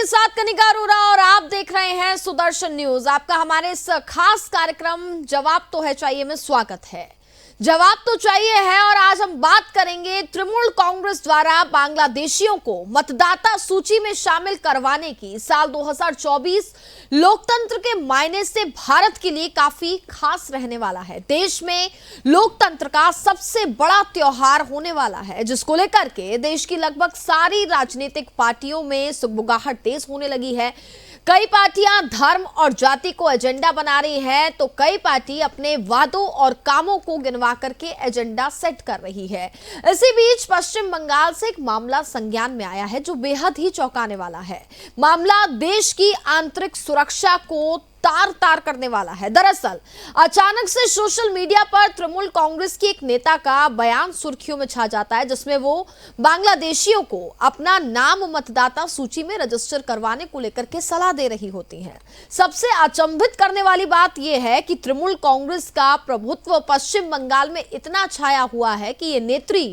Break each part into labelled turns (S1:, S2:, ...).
S1: साथ कनिका अरोरा और आप देख रहे हैं सुदर्शन न्यूज। आपका हमारे इस खास कार्यक्रम जवाब तो है चाहिए में स्वागत है। जवाब तो चाहिए है और आज हम बात करेंगे तृणमूल कांग्रेस द्वारा बांग्लादेशियों को मतदाता सूची में शामिल करवाने की। साल 2024 लोकतंत्र के मायने से भारत के लिए काफी खास रहने वाला है। देश में लोकतंत्र का सबसे बड़ा त्योहार होने वाला है, जिसको लेकर के देश की लगभग सारी राजनीतिक पार्टियों में सुगबुगाहट तेज होने लगी है। कई पार्टियां धर्म और जाति को एजेंडा बना रही है, तो कई पार्टी अपने वादों और कामों को गिनवा करके एजेंडा सेट कर रही है। इसी बीच पश्चिम बंगाल से एक मामला संज्ञान में आया है जो बेहद ही चौंकाने वाला है। मामला देश की आंतरिक सुरक्षा को तार तार करने वाला है। दरअसल अचानक से सोशल मीडिया पर तृणमूल कांग्रेस की एक नेता का बयान सुर्खियों में छा जाता है, जिसमें वो बांग्लादेशियों को अपना नाम मतदाता सूची में रजिस्टर करवाने को लेकर के सलाह दे रही होती हैं। सबसे अचंभित करने वाली बात यह है कि तृणमूल कांग्रेस का प्रभुत्व पश्चिम बंगाल में इतना छाया हुआ है कि ये नेत्री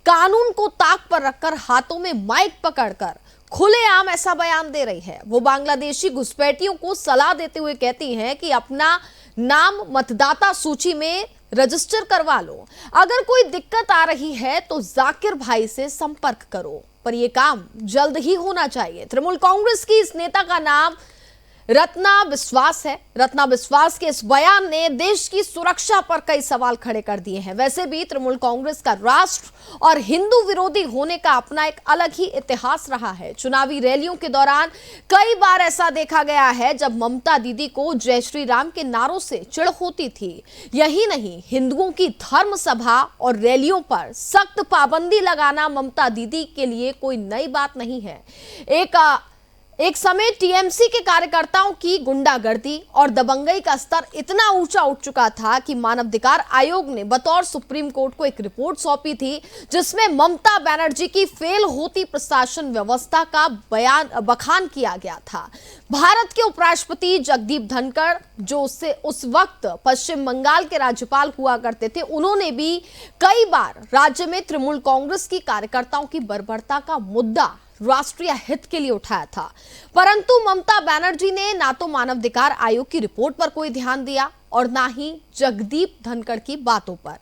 S1: कानून को ताक पर रखकर हाथों में माइक पकड़कर खुलेआम ऐसा बयान दे रही है। वो बांग्लादेशी घुसपैठियों को सलाह देते हुए कहती हैं कि अपना नाम मतदाता सूची में रजिस्टर करवा लो। अगर कोई दिक्कत आ रही है तो जाकिर भाई से संपर्क करो, पर यह काम जल्द ही होना चाहिए। तृणमूल कांग्रेस की इस नेता का नाम रत्ना बिस्वास है। रत्ना बिस्वास के इस बयान ने देश की सुरक्षा पर कई सवाल खड़े कर दिए हैं। वैसे भी तृणमूल कांग्रेस का राष्ट्र और हिंदू विरोधी होने का अपना एक अलग ही इतिहास रहा है। चुनावी रैलियों के दौरान कई बार ऐसा देखा गया है जब ममता दीदी को जय श्री राम के नारों से चिढ़ होती थी। यही नहीं, हिंदुओं की धर्म सभा और रैलियों पर सख्त पाबंदी लगाना ममता दीदी के लिए कोई नई बात नहीं है। एक समय टीएमसी के कार्यकर्ताओं की गुंडागर्दी और दबंगई का स्तर इतना ऊंचा उठ चुका था कि मानवाधिकार आयोग ने बतौर सुप्रीम कोर्ट को एक रिपोर्ट सौंपी थी, जिसमें ममता बनर्जी की फेल होती प्रशासन व्यवस्था का बखान किया गया था। भारत के उपराष्ट्रपति जगदीप धनखड़, जो उस वक्त पश्चिम बंगाल के राज्यपाल हुआ करते थे, उन्होंने भी कई बार राज्य में तृणमूल कांग्रेस की कार्यकर्ताओं की बर्बरता का मुद्दा राष्ट्रीय हित के लिए उठाया था। परंतु ममता बनर्जी ने ना तो मानवाधिकार आयोग की रिपोर्ट पर कोई ध्यान दिया और ना ही जगदीप धनखड़ की बातों पर।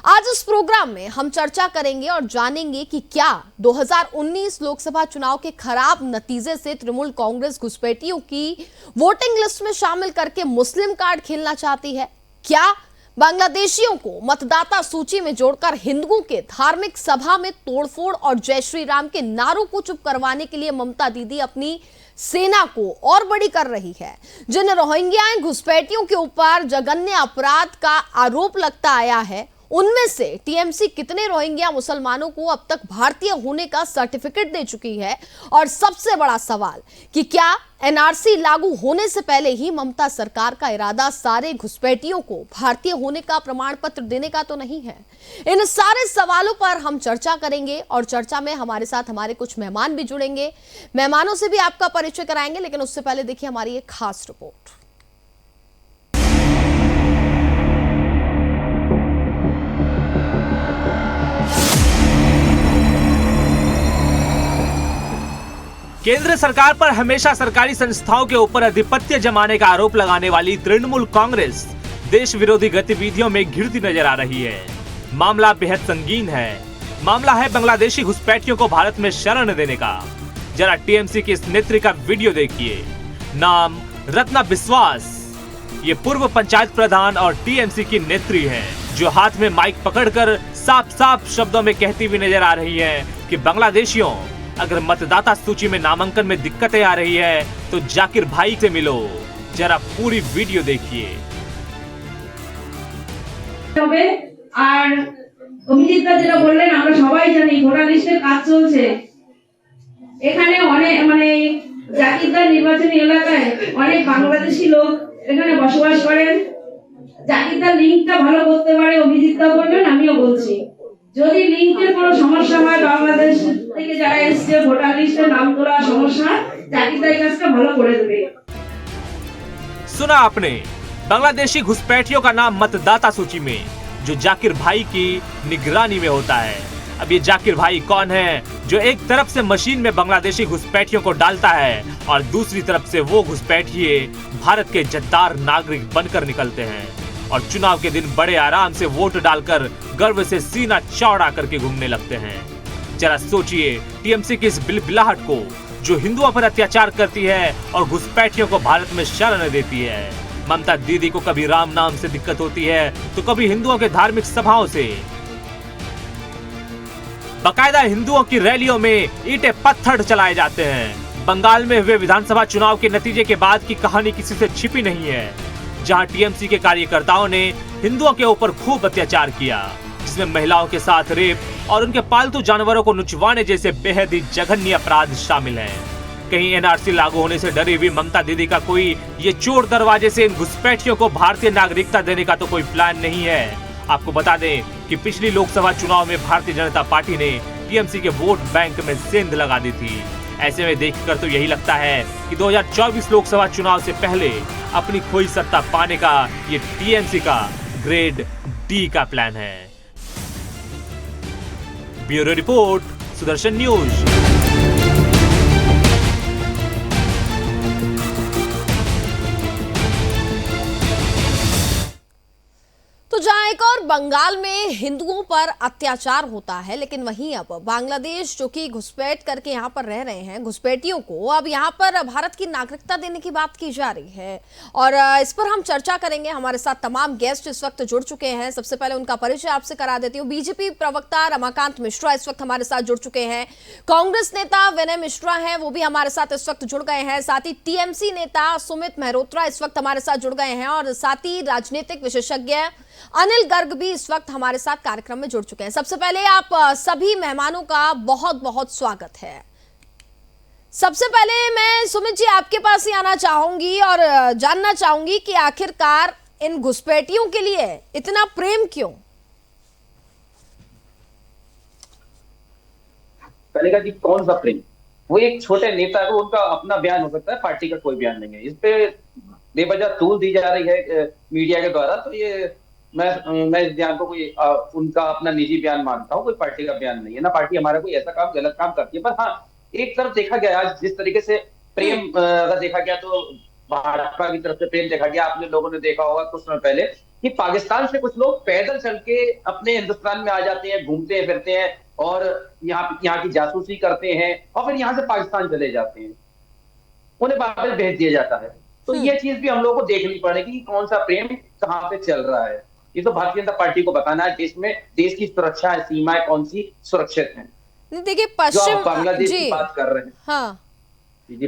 S1: आज इस प्रोग्राम में हम चर्चा करेंगे और जानेंगे कि क्या 2019 लोकसभा चुनाव के खराब नतीजे से तृणमूल कांग्रेस घुसपैठियों की वोटिंग लिस्ट में शामिल करके मुस्लिम कार्ड खेलना चाहती है। क्या बांग्लादेशियों को मतदाता सूची में जोड़कर हिंदुओं के धार्मिक सभा में तोड़फोड़ और जय श्री राम के नारों को चुप करवाने के लिए ममता दीदी अपनी सेना को और बड़ी कर रही है। जिन रोहिंग्या घुसपैठियों के ऊपर जघन्य अपराध का आरोप लगता आया है, उनमें से टीएमसी कितने रोहिंग्या मुसलमानों को अब तक भारतीय होने का सर्टिफिकेट दे चुकी है? और सबसे बड़ा सवाल कि क्या एनआरसी लागू होने से पहले ही ममता सरकार का इरादा सारे घुसपैठियों को भारतीय होने का प्रमाण पत्र देने का तो नहीं है? इन सारे सवालों पर हम चर्चा करेंगे और चर्चा में हमारे साथ हमारे कुछ मेहमान भी जुड़ेंगे। मेहमानों से भी आपका परिचय कराएंगे, लेकिन उससे पहले देखिए हमारी एक खास रिपोर्ट।
S2: केंद्र सरकार पर हमेशा सरकारी संस्थाओं के ऊपर आधिपत्य जमाने का आरोप लगाने वाली तृणमूल कांग्रेस देश विरोधी गतिविधियों में घिरती नजर आ रही है। मामला बेहद संगीन है। मामला है बांग्लादेशी घुसपैठियों को भारत में शरण देने का। जरा टीएमसी की इस नेत्री का वीडियो देखिए। नाम रत्ना बिस्वास। ये पूर्व पंचायत प्रधान और टीएमसी की नेत्री है, जो हाथ में माइक पकड़कर साफ साफ शब्दों में कहती हुई नजर आ रही है कि बांग्लादेशियों, अगर मतदाता सूची में नामांकन में दिक्कतें आ रही है तो जाकिर भाई से मिलो। जरा पूरी वीडियो देखिए।
S3: আর অভিজিৎদা যেটা বললেন, আমরা সবাই জানি ভোটার লিস্টের কাজ চলছে। এখানে অনেক জাকিরদার নির্বাচনী এলাকায় অনেক বাংলাদেশি লোক এখানে বসবাস করেন। জাকিরদার লিংকটা ভালো করতে পারে, অভিজিৎদা বলবেন, আমিও বলছি। যদি লিংকের কোনো সমস্যা হয়, বাংলাদেশ থেকে যারা এসেছে ভোটার লিস্টে নাম তোলা সমস্যা, জাকিরদা এই কাজটা ভালো করে দেবে।
S2: सुना आपने, बांग्लादेशी घुसपैठियों का नाम मतदाता सूची में, जो जाकिर भाई की निगरानी में होता है। अब ये जाकिर भाई कौन है जो एक तरफ से मशीन में बांग्लादेशी घुसपैठियों को डालता है और दूसरी तरफ से वो घुसपैठिए भारत के जद्दार नागरिक बनकर निकलते हैं और चुनाव के दिन बड़े आराम से वोट डालकर गर्व से सीना चौड़ा करके घूमने लगते हैं। जरा सोचिए टीएमसी की इस बिलबिलाहट को जो हिंदुओं पर अत्याचार करती है और घुसपैठियों को भारत में शरण देती है। ममता दीदी को कभी राम नाम से दिक्कत होती है तो कभी हिंदुओं के धार्मिक सभाओं से। बाकायदा हिंदुओं की रैलियों में ईंटें पत्थर चलाए जाते हैं। बंगाल में हुए विधानसभा चुनाव के नतीजे के बाद की कहानी किसी से छिपी नहीं है, जहां टीएमसी के कार्यकर्ताओं ने हिंदुओं के ऊपर खूब अत्याचार किया, जिसमें महिलाओं के साथ रेप और उनके पालतू जानवरों को नुचवाने जैसे बेहद ही जघन्य अपराध शामिल हैं। कहीं एनआरसी लागू होने से डरी हुई ममता दीदी का कोई ये चोर दरवाजे से इन घुसपैठियों को भारतीय नागरिकता देने का तो कोई प्लान नहीं है। आपको बता दें कि पिछली लोकसभा चुनाव में भारतीय जनता पार्टी ने टीएमसी के वोट बैंक में सेंध लगा दी थी। ऐसे में देखकर तो यही लगता है कि 2024 लोकसभा चुनाव से पहले अपनी खोई सत्ता पाने का ये टीएमसी का ग्रेड डी का प्लान है। Bureau report, Sudarshan news.
S1: तो जहां एक और बंगाल में हिंदुओं पर अत्याचार होता है, लेकिन वहीं अब बांग्लादेश जो कि घुसपैठ करके यहां पर रह रहे हैं, घुसपैठियों को अब यहां पर भारत की नागरिकता देने की बात की जा रही है और इस पर हम चर्चा करेंगे। हमारे साथ तमाम गेस्ट इस वक्त जुड़ चुके हैं। सबसे पहले उनका परिचय आपसे करा देती हूँ। बीजेपी प्रवक्ता रमाकांत मिश्रा इस वक्त हमारे साथ जुड़ चुके हैं। कांग्रेस नेता विनय मिश्रा हैं, वो भी हमारे साथ इस वक्त जुड़ गए हैं। साथ ही टीएमसी नेता सुमित मेहरोत्रा इस वक्त हमारे साथ जुड़ गए हैं और साथ ही राजनीतिक विशेषज्ञ अनिल गर्ग भी इस वक्त हमारे साथ कार्यक्रम में जुड़ चुके हैं। सबसे पहले आप सभी मेहमानों का बहुत बहुत स्वागत है। सबसे पहले मैं सुमित जी आपके पास ही आना चाहूंगी और जानना चाहूंगी कि आखिरकार इन घुसपैठियों के लिए इतना प्रेम क्यों?
S4: करेगा कि कौन सा प्रेम? वो एक छोटे नेता को उनका अपना बयान हो सकता है, पार्टी का कोई बयान नहीं है। इस पे बेवजह तूल दी जा रही है मीडिया के द्वारा, तो ये मैं इस बयान को कोई उनका अपना निजी बयान मानता हूँ, कोई पार्टी का बयान नहीं है। ना पार्टी हमारा कोई ऐसा काम गलत काम करती है, पर हाँ एक तरफ देखा गया आज जिस तरीके से प्रेम अगर देखा गया तो भाजपा की तरफ से प्रेम देखा गया। आपने लोगों ने देखा होगा कुछ समय पहले कि पाकिस्तान से कुछ लोग पैदल चल के अपने हिंदुस्तान में आ जाते हैं, घूमते हैं फिरते हैं और यहाँ की जासूसी करते हैं और फिर यहाँ से पाकिस्तान चले जाते हैं, उन्हें वापस भेज दिया जाता है। तो ये चीज भी हम लोग को देखनी पड़ेगी कि कौन सा प्रेम कहाँ पे चल रहा है। ये तो भारतीय जनता पार्टी को बताना है। देश में देश की सुरक्षा है, सीमाएं कौन सी सुरक्षित हैं।
S1: देखिए पश्चिम
S4: बांग्लादेश की बात कर रहे हैं,
S1: हाँ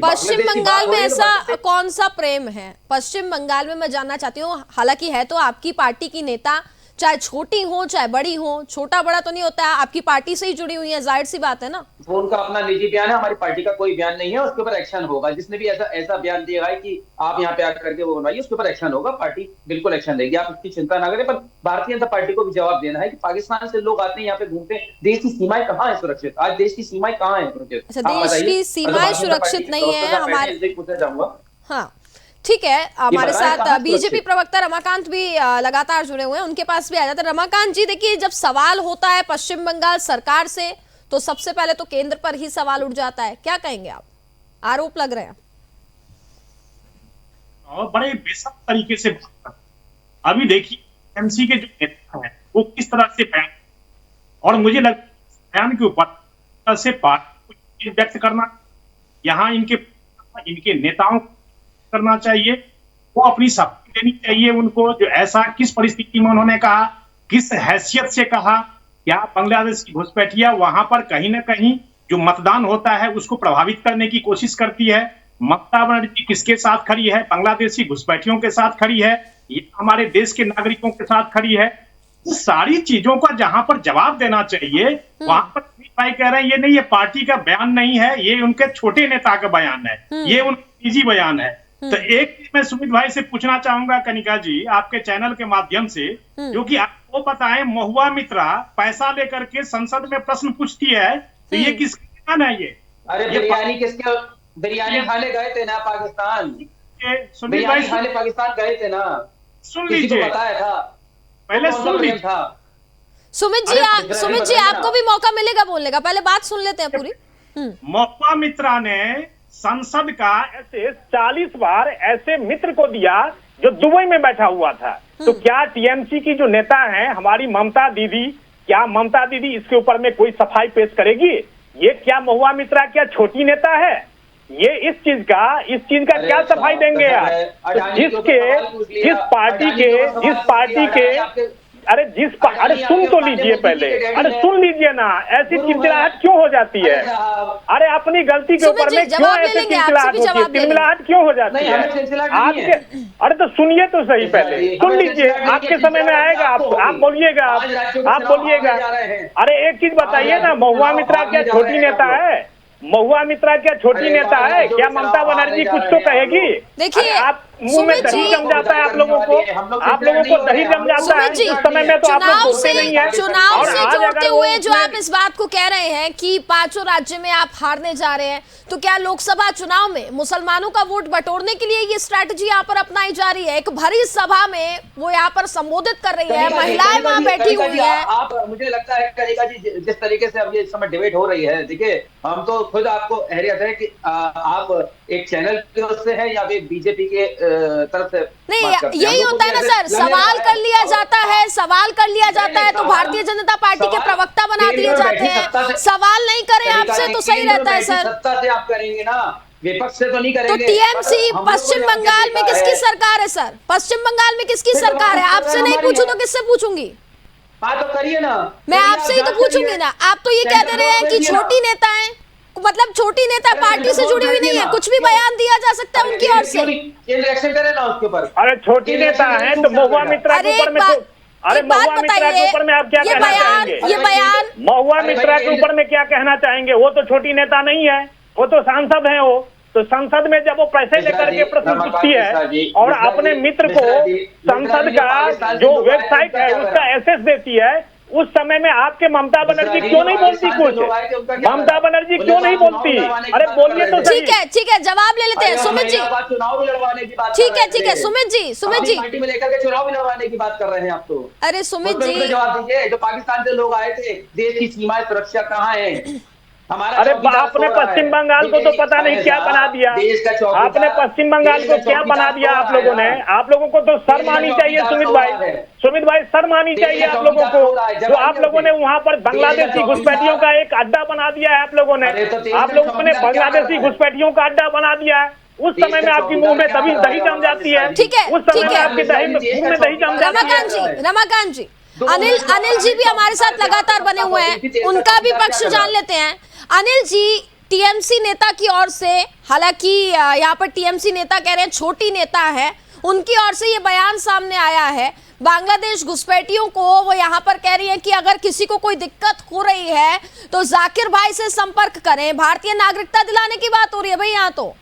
S1: पश्चिम बंगाल में ऐसा कौन सा प्रेम है? पश्चिम बंगाल में मैं जानना चाहती हूँ, हालांकि है तो आपकी पार्टी की नेता, चाहे छोटी हो चाहे बड़ी हो, छोटा बड़ा तो नहीं होता है, आपकी पार्टी से ही जुड़ी हुई है, जाहिर सी बात है ना।
S4: वो उनका अपना निजी बयान है, हमारी पार्टी का कोई बयान नहीं है। उसके ऊपर एक्शन होगा। जिसने भी ऐसा बयान दिया है कि आप यहाँ पे आकर के वो बनवाइए, उसके ऊपर एक्शन होगा। पार्टी बिल्कुल एक्शन लेगी, आप उसकी चिंता ना करें। पर भारतीय जनता पार्टी को भी जवाब देना है कि पाकिस्तान से लोग आते हैं, यहाँ पे घूमते हैं, देश की सीमाएं कहाँ है सुरक्षित? आज देश की सीमाएं कहाँ है सुरक्षित?
S1: अच्छा, देश की सीमाएं सुरक्षित नहीं है हमारे।
S4: पूछना चाहूंगा,
S1: हाँ ठीक है, हमारे साथ बीजेपी प्रवक्ता रमाकांत भी लगातार जुड़े हुए हैं, उनके पास भी आ जाते हैं। रमाकांत जी देखिए, जब सवाल होता है पश्चिम बंगाल सरकार से तो सबसे पहले तो केंद्र पर ही सवाल उठ जाता है। क्या कहेंगे आप? आरोप लग रहे हैं
S5: और बड़े बेसक तरीके से। अभी देखिए एमसी के जो नेता हैं वो किस तरह से बयान, और मुझे लगता है बयान के ऊपर से पार्टी को व्यक्त करना, यहाँ इनके नेताओं करना चाहिए, वो अपनी शक्ति देनी चाहिए उनको। जो ऐसा किस परिस्थिति में उन्होंने कहा, किस हैसियत से कहा, क्या बांग्लादेश की घुसपैठियां वहां पर कहीं ना कहीं जो मतदान होता है उसको प्रभावित करने की कोशिश करती है? ममता बनर्जी किसके साथ खड़ी है? बांग्लादेशी घुसपैठियों के साथ खड़ी है, ये हमारे देश के नागरिकों के साथ खड़ी है। सारी चीजों का जहां पर जवाब देना चाहिए वहां पर भाई कह रहे हैं ये नहीं, ये पार्टी का बयान नहीं है, ये उनके छोटे नेता का बयान है, ये उनका निजी बयान है। तो एक चीज मैं सुमित भाई से पूछना चाहूंगा, कनिका जी आपके चैनल के माध्यम से, जो कि आपको पता है महुआ मित्रा पैसा लेकर के संसद में प्रश्न पूछती है, तो ये किसका बयान है? ये
S4: अरे बिरयानी खाने गए थे ना पाकिस्तान,
S5: सुमित भाई
S4: खाने पाकिस्तान गए थे ना,
S5: सुन लीजिए,
S4: बताया था,
S5: पहले सुन लीजिए।
S1: सुमित जी आपको भी मौका मिलेगा बोलने का, पहले बात सुन लेते हैं पूरी।
S5: महुआ मित्रा ने संसद का ऐसे 40 बार ऐसे मित्र को दिया जो दुबई में बैठा हुआ था। तो क्या टीएमसी की जो नेता हैं हमारी ममता दीदी, क्या ममता दीदी इसके ऊपर में कोई सफाई पेश करेगी? ये क्या महुआ मित्रा क्या छोटी नेता है? ये इस चीज का क्या सफाई देंगे यार? जिस पार्टी के अरे सुन तो लीजिए पहले, अरे सुन लीजिए ना, ऐसी चिड़चिड़ाहट क्यों हो जाती है? अरे अपनी गलती के ऊपर में क्यों ऐसे चिड़चिड़ाहट होती है, तिलमिलाहट क्यों हो जाती है आपके? अरे तो सुनिए तो सही, पहले सुन लीजिए, आपके समय में आएगा, आप बोलिएगा, आप बोलिएगा। अरे एक चीज बताइए ना, महुआ मित्रा क्या छोटी नेता है? महुआ मित्रा क्या छोटी नेता है? क्या ममता बनर्जी कुछ तो कहेगी?
S1: देखिए
S5: आप मुंह में दही जम जाता है, आप लोगों को दही जम जाता है। उस समय में तो आप लोग बोलते नहीं है।
S1: चुनाव से जोड़ते हुए जो आप इस बात को कह रहे हैं कि 5 राज्य में आप हारने जा रहे हैं, तो क्या लोकसभा चुनाव में मुसलमानों का वोट बटोरने के लिए ये स्ट्रैटेजी यहाँ पर अपनाई जा रही है? एक भरी सभा में वो यहाँ पर संबोधित कर रही है, महिलाएं वहाँ बैठी हुई है।
S4: आप मुझे लगता है करेगा जी, जिस तरीके से अब ये समय डिबेट हो रही है, देखिए हम तो खुद आपको हैरियत है कि आप एक चैनल की ओर से है या फिर बीजेपी के तरफ से
S1: नहीं, यही होता है ना सर, सवाल कर लिया जाता है तो भारतीय जनता पार्टी के प्रवक्ता बना दिए जाते हैं। सवाल नहीं करें आपसे तो सही रहता है सर।
S4: सत्ता से आप करेंगे ना, विपक्ष से तो नहीं करेंगे।
S1: तो टीएमसी पश्चिम बंगाल में किसकी सरकार है सर? पश्चिम बंगाल में किसकी सरकार है? आपसे नहीं पूछूं तो किससे पूछूंगी?
S4: बात तो करिए ना,
S1: मैं आपसे ही तो पूछूंगी ना। आप तो ये कह दे रहे हैं कि छोटी नेता है, मतलब छोटी नेता पार्टी से जुड़ी हुई नहीं है, कुछ भी बयान दिया जा सकता है उनकी ओर से।
S4: रिएक्शन करें ना उसके ऊपर।
S5: अरे छोटी नेता है तो महुआ मित्रा के ऊपर में अरे महुआ मित्रा के ऊपर में आप क्या कहना चाहेंगे?
S1: ये बयान
S5: महुआ मित्रा के ऊपर में क्या कहना चाहेंगे? वो तो छोटी नेता नहीं है, वो तो सांसद है। वो तो संसद में जब वो पैसे लेकर के प्रश्न पूछती है और अपने मित्र को संसद का जो वेबसाइट है उसका एक्सेस देती है, उस समय में आपके ममता बनर्जी क्यों नहीं बोलती कुछ? ममता बनर्जी क्यों नहीं बोलती? अरे बोलिए तो सही।
S1: ठीक है, जवाब ले लेते हैं सुमित जी।
S4: चुनाव भी लड़वाने की बात,
S1: ठीक है सुमित जी
S4: पार्टी में लेकर के चुनाव भी लड़वाने की बात कर रहे हैं आप तो।
S1: अरे सुमित जी
S4: जवाब दीजिए, जो पाकिस्तान से लोग आए थे, देश की सीमाएं सुरक्षा कहाँ है?
S5: अरे आपने पश्चिम बंगाल को तो पता नहीं क्या बना दिया, आपने पश्चिम बंगाल को क्या बना दिया आप लोगों ने? आप लोगों को तो शर्म आनी चाहिए सुमित भाई, शर्म आनी चाहिए आप लोगों को। जो आप लोगों ने वहाँ पर बांग्लादेशी घुसपैठियों का एक अड्डा बना दिया है, आप लोगों ने बांग्लादेशी घुसपैठियों का अड्डा बना दिया है। उस समय में आपकी मुंह में तभी दही जम जाती है।
S1: ठीक है,
S5: उस समय में आपके मुंह में दही जम जाती है।
S1: रमाकांत जी, अनिल जी भी हमारे साथ लगातार बने हुए हैं, उनका भी पक्ष जान लेते हैं। अनिल जी, टीएमसी नेता की ओर से, हालांकि यहाँ पर टीएमसी नेता कह रहे हैं छोटी नेता है, उनकी ओर से ये बयान सामने आया है। बांग्लादेश घुसपैठियों को वो यहाँ पर कह रही है कि अगर किसी को कोई दिक्कत हो रही है तो जाकिर भाई से संपर्क करें। भारतीय नागरिकता दिलाने की बात हो रही है भाई यहाँ तो।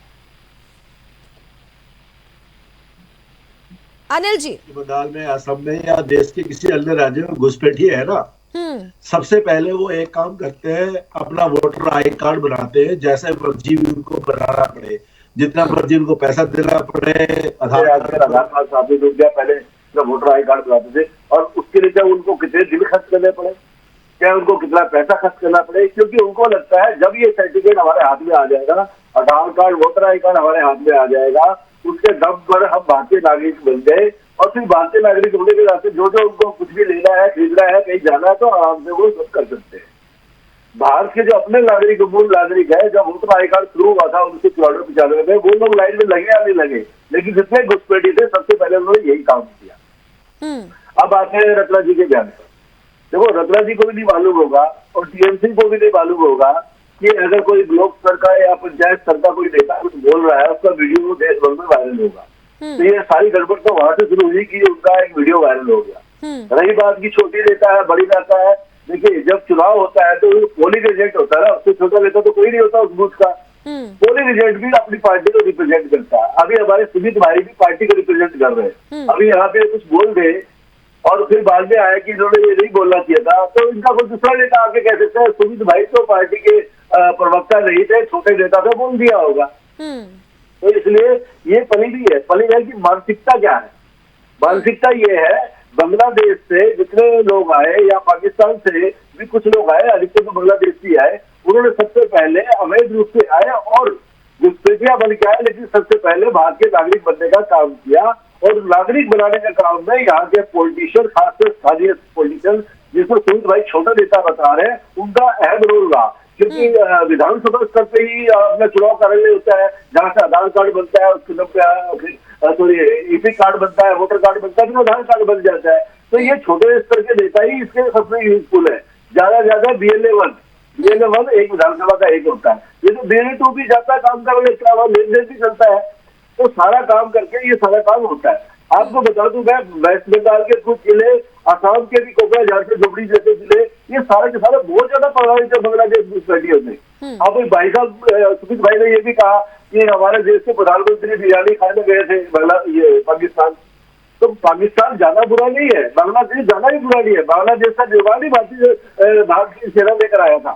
S1: अनिल जी,
S6: बंगाल में, असम में या देश के किसी अन्य राज्य में घुसपैठिए है ना, सबसे पहले वो एक काम करते हैं, अपना वोटर आई कार्ड बनाते हैं, जैसे मर्जी उनको बनाना पड़े, जितना मर्जी उनको पैसा देना पड़े, आधार कार्ड साबित हो गया, पहले वोटर आई कार्ड बनाते थे, और उसके लिए उनको कितने दिन खर्च करने पड़े, क्या उनको कितना पैसा खर्च करना पड़े, क्योंकि उनको लगता है जब ये सर्टिफिकेट हमारे हाथ में आ जाएगा, आधार कार्ड वोटर आई कार्ड हमारे हाथ में आ जाएगा, उसके दम पर हम भारतीय नागरिक बन गए, और फिर भारतीय नागरिक होने के नाते जो उनको कुछ भी लेना है, खरीदना है, कहीं जाना है, तो आराम से वो सब कर सकते हैं। भारत के जो अपने नागरिक, मूल नागरिक है, जब वोटर आई कार्ड शुरू हुआ था 1994 में, वो लोग लाइन में लगे या नहीं लगे, लेकिन जितने घुसपैठी थे सबसे पहले उन्होंने यही काम किया। अब आते हैं रत्ना जी के बयान पर। देखो, रत्ना जी को भी नहीं मालूम होगा और टीएमसी को भी नहीं मालूम होगा कि अगर कोई ब्लॉक स्तर का या पंचायत स्तर का कोई नेता कुछ बोल रहा है, उसका वीडियो देश भर में वायरल होगा। तो ये सारी गड़बड़ तो वहां से शुरू हुई कि उनका एक वीडियो वायरल हो गया। रही बात की छोटी नेता है, बड़ी नेता है, देखिए जब चुनाव होता है तो पोलिंग एजेंट होता है ना, उससे छोटा नेता तो कोई नहीं होता उस बूथ का। पोलिंग एजेंट भी अपनी पार्टी को रिप्रेजेंट करता है। अभी हमारे सुमित भाई भी पार्टी को रिप्रेजेंट कर रहे हैं, अभी यहाँ पे कुछ बोल दे और फिर बाद में आया कि इन्होंने ये नहीं बोलना चाहिए था, तो इनका कोई दूसरा नेता आके कह सकता है सुमित भाई तो पार्टी के प्रवक्ता नहीं थे, छोटे नेता थे, बोल दिया होगा। तो इसलिए ये पली भी है, पली है कि मानसिकता क्या है। मानसिकता ये है बांग्लादेश से जितने लोग आए या पाकिस्तान से भी कुछ लोग आए, अधिकतर तो बांग्लादेश से आए, उन्होंने सबसे पहले अवैध रूप से आए और घुसपैठिया बन के आए, लेकिन सबसे पहले भारतीय नागरिक बनने का काम किया। और नागरिक बनाने का काम में यहाँ के पॉलिटिशियन, खासकर स्थानीय पॉलिटिशियन जिसको सुमित भाई छोटा नेता बता रहे हैं, उनका अहम रोल रहा। क्योंकि विधानसभा स्तर पे ही अपना चुनाव कार्यालय होता है, जहाँ से आधार कार्ड बनता है, उसके नाम पे ईपी कार्ड बनता है, वोटर कार्ड बनता है, फिर आधार कार्ड बन जाता है। तो ये छोटे स्तर के नेता ही इसके सबसे यूजफुल है। ज्यादा ज्यादा BLA 1 एक विधानसभा का एक होता है, ये तो BLA 2 भी जाता है, काम कर लेता है, वहाँ लेन देन भी चलता है। तो सारा काम करके ये सारा काम होता है। आपको बता दूं, मैं वेस्ट बंगाल के कुछ जिले, आसाम के भी कोकराझार से झोपड़ी जैसे जिले, ये सारे के सारे बहुत ज्यादा प्रभावित है बांग्लादेश घुसपैठियों से। अब भाई साहब सुमित भाई ने ये भी कहा कि हमारे देश के प्रधानमंत्री बिरयानी खाने गए थे पाकिस्तान। तो पाकिस्तान ज्यादा बुरा नहीं है, बांग्लादेश ज्यादा ही बुरा नहीं है। बांग्लादेश का जवान ही भारतीय सेना लेकर आया था।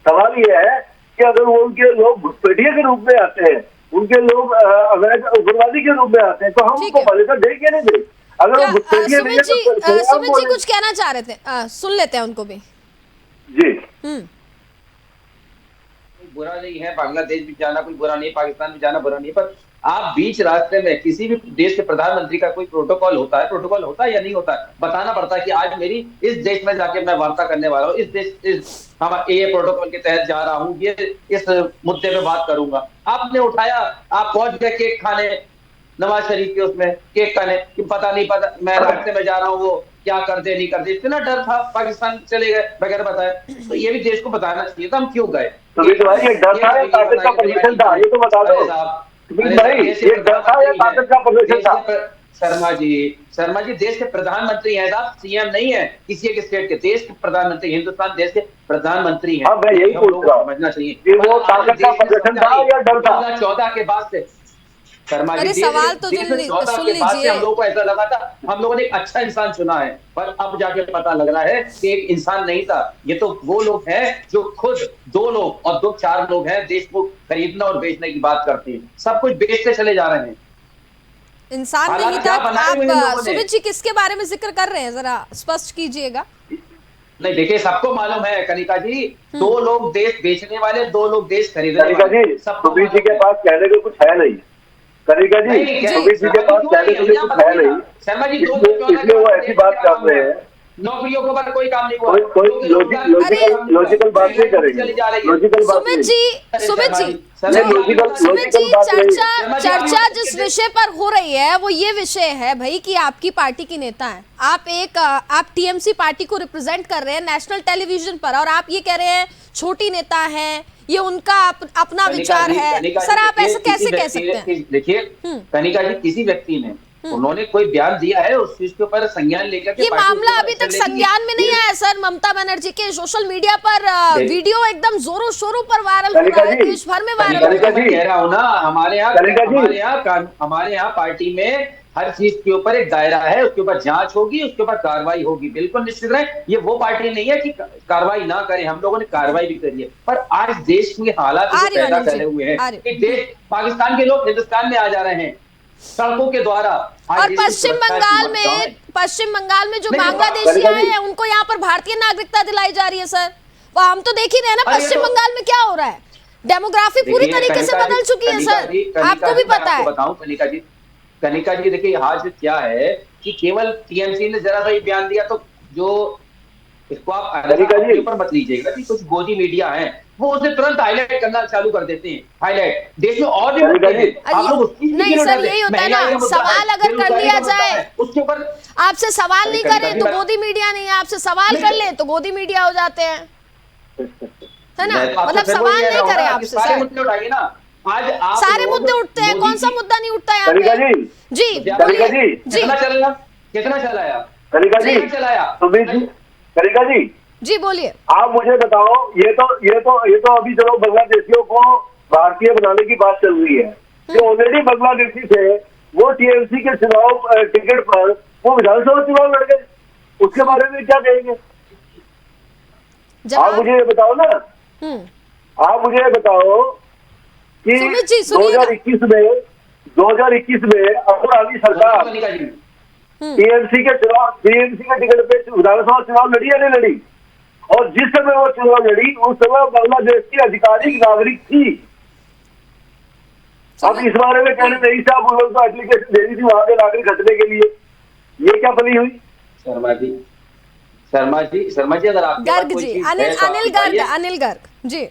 S6: सवाल ये है कि अगर वो उनके लोग घुसपैठिए के रूप में आते हैं, उनके लोग अवैध उग्रवादी के रूप में आते हैं, तो हम उनको मान्यता दें क्या नहीं दें? अगर वो घुसपैठिए नहीं है तो
S1: सुमित जी कुछ कहना चाह रहे थे, सुन लेते हैं उनको भी
S6: जी।
S4: बुरा नहीं है, बांग्लादेश भी जाना कोई बुरा नहीं है, पाकिस्तान भी जाना बुरा नहीं है, पर आप बीच रास्ते में किसी भी देश के प्रधानमंत्री का कोई प्रोटोकॉल होता है या नहीं होता है, बताना पड़ता है कि आज मेरी इस देश में जाके मैं वार्ता करने वाला हूँ, इस देश ये प्रोटोकॉल के तहत जा रहा हूँ, ये इस मुद्दे पे बात करूंगा। आपने उठाया, आप पहुंच गए केक खाने, नवाज शरीफ के उसमें केक खाने, कि पता मैं रास्ते में जा रहा हूँ, वो क्या कर दे नहीं कर दे, इतना डर था, पाकिस्तान चले गए बगैर बताए। तो ये भी देश को बताना चाहिए था हम क्यों गए।
S6: तो ये डर था या ताकत का प्रदर्शन था, ये तो बता दो भाई, ये डर था या ताकत का प्रदर्शन था?
S4: शर्मा जी देश के प्रधानमंत्री हैं साहब, सीएम नहीं है किसी एक स्टेट के, देश के प्रधानमंत्री, हिंदुस्तान देश के प्रधानमंत्री हैं।
S6: मैं यही पूछ रहा हूँ,
S4: समझना चाहिए
S6: कि वो ताकत का प्रदर्शन था या डर था?
S4: 2014 के बाद से शर्मा जी,
S1: सवाल तो सुन लीजिए।
S4: हम लोगों को ऐसा लगा था हम लोगों ने एक अच्छा इंसान चुना है, पर अब जाके पता लग रहा है कि एक इंसान नहीं था, ये तो वो लोग हैं जो खुद 2 लोग और 2-4 लोग हैं देश को खरीदना और बेचने की बात करते हैं, सब कुछ बेचते चले जा रहे हैं।
S1: इंसान नहीं था। आप सुमित जी किसके बारे में जिक्र कर रहे हैं, जरा स्पष्ट कीजिएगा।
S4: नहीं देखिए, सबको मालूम है कनिका जी, 2 लोग देश बेचने वाले, 2 लोग देश खरीदने वाले।
S6: कनिका जी, सुमित जी के पास कहने को कुछ है नहीं। कनिका जी, सुमित जी के पास कहने के लिए कुछ है नहीं,
S4: शर्मा जी,
S6: इसलिए वो ऐसी बात कर रहे हैं।
S4: नौकरियों के ऊपर कोई काम नहीं हुआ,
S6: कोई लॉजिकल बात नहीं करेंगे।
S1: सुमित जी चर्चा जिस विषय पर हो रही है वो ये विषय है भाई कि आपकी पार्टी की नेता हैं, आप TMC पार्टी को रिप्रेजेंट कर रहे हैं नेशनल टेलीविजन पर, और आप ये कह रहे हैं छोटी नेता हैं, ये उनका अपना विचार है। सर आप ऐसा कैसे कह सकते हैं?
S4: देखिए कनिका जी, किसी व्यक्ति ने उन्होंने कोई बयान दिया है, उस चीज के ऊपर संज्ञान लेकर
S1: ये मामला अभी तक संज्ञान में नहीं आया सर। ममता बनर्जी के सोशल मीडिया पर वीडियो एकदम जोरों शोरों पर वायरल हो रहा है, देश भर में वायरल हो रहा है।
S4: कह रहा हूँ ना, हमारे यहाँ पार्टी में हर चीज के ऊपर एक दायरा है, उसके ऊपर जांच होगी, उसके ऊपर कार्रवाई होगी, बिल्कुल निश्चित रहे। ये वो पार्टी नहीं है कि कार्रवाई ना करे, हम लोगों ने कार्रवाई भी करी है, पर आज देश के हालात पैदा करे हुए हैं कि देश, पाकिस्तान के लोग हिंदुस्तान में आ जा रहे हैं सड़कों के द्वारा।
S1: और पश्चिम बंगाल में जो बांग्लादेशी आए हैं उनको यहाँ पर भारतीय नागरिकता दिलाई जा रही है सर। वो हम तो देख ही रहे हैं ना पश्चिम बंगाल में क्या हो रहा है, डेमोग्राफी पूरी तरीके से बदल चुकी है सर, आपको भी पता है।
S4: बताऊं कनिका जी देखिए, आज क्या है कि केवल TMC ने जरा सा ही बयान दिया, तो जो इसको आप ऊपर मत लीजिएगा कि कुछ गोदी मीडिया हैं, वो उसे तुरंत हाईलाइट करना चालू कर देते हैं। हाईलाइट देश में और भी आप लोग
S1: नहीं सर, यही होता है ना, सवाल अगर कर लिया जाए
S4: उसके ऊपर,
S1: आपसे सवाल नहीं करें तो गोदी मीडिया नहीं है, आपसे सवाल कर ले तो गोदी मीडिया हो जाते हैं, है ना? मतलब सवाल नहीं करें आपसे,
S4: सारे मुद्दे उठाइए ना। आज
S1: सारे मुद्दे उठते हैं, कौन सा मुद्दा नहीं उठता यहाँ पे? जी
S4: कितना चलाया,
S6: कनिका
S1: जी बोलिए।
S6: आप मुझे बताओ, ये तो अभी चलो बांग्लादेशियों को भारतीय बनाने की बात चल रही है, जो ऑलरेडी बांग्लादेशी थे वो TMC के चुनाव टिकट पर वो विधानसभा चुनाव लड़ गए, उसके बारे में क्या कहेंगे? आप मुझे ये बताओ ना, आप मुझे ये बताओ कि 2021 में अब्दुल अली सरकार टीएमसी के टिकट पे विधानसभा चुनाव लड़ी या नहीं लड़ी? और जिस समय वो चुनाव लड़ी उस समय बांग्लादेश की आधिकारिक नागरिक थी। अब इस बारे में कहने नहीं साहब उन लोगों को एप्लीकेशन दे दी थी वहां के नागरिक हटने के लिए, ये क्या बनी हुई?
S4: शर्मा जी अगर आप
S1: गर्ग जी, अनिल गर्ग जी।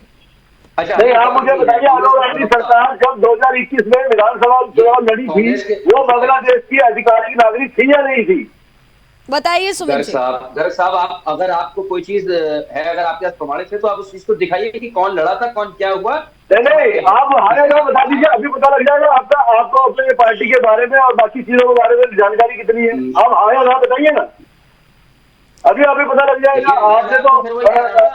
S4: अच्छा
S6: नहीं, आप मुझे बताइए, आलोक राय सरकार जब 2021 में विधानसभा चुनाव लड़ी थी वो बांग्लादेश की आधिकारिक नागरिक थी या नहीं थी?
S1: बताइए सुमित जी।
S4: गर्ग साहब आप अगर आपको कोई चीज है, अगर आपके पास प्रमाणित है तो आप उस चीज को दिखाइए कि कौन लड़ा था, कौन क्या हुआ।
S6: नहीं, आप हारेगा बता दीजिए, अभी पता लग जाएगा आपको अपने पार्टी के बारे में और बाकी चीजों के बारे में जानकारी कितनी है। आप हारेगा बताइए ना, अभी पता लग जाएगा।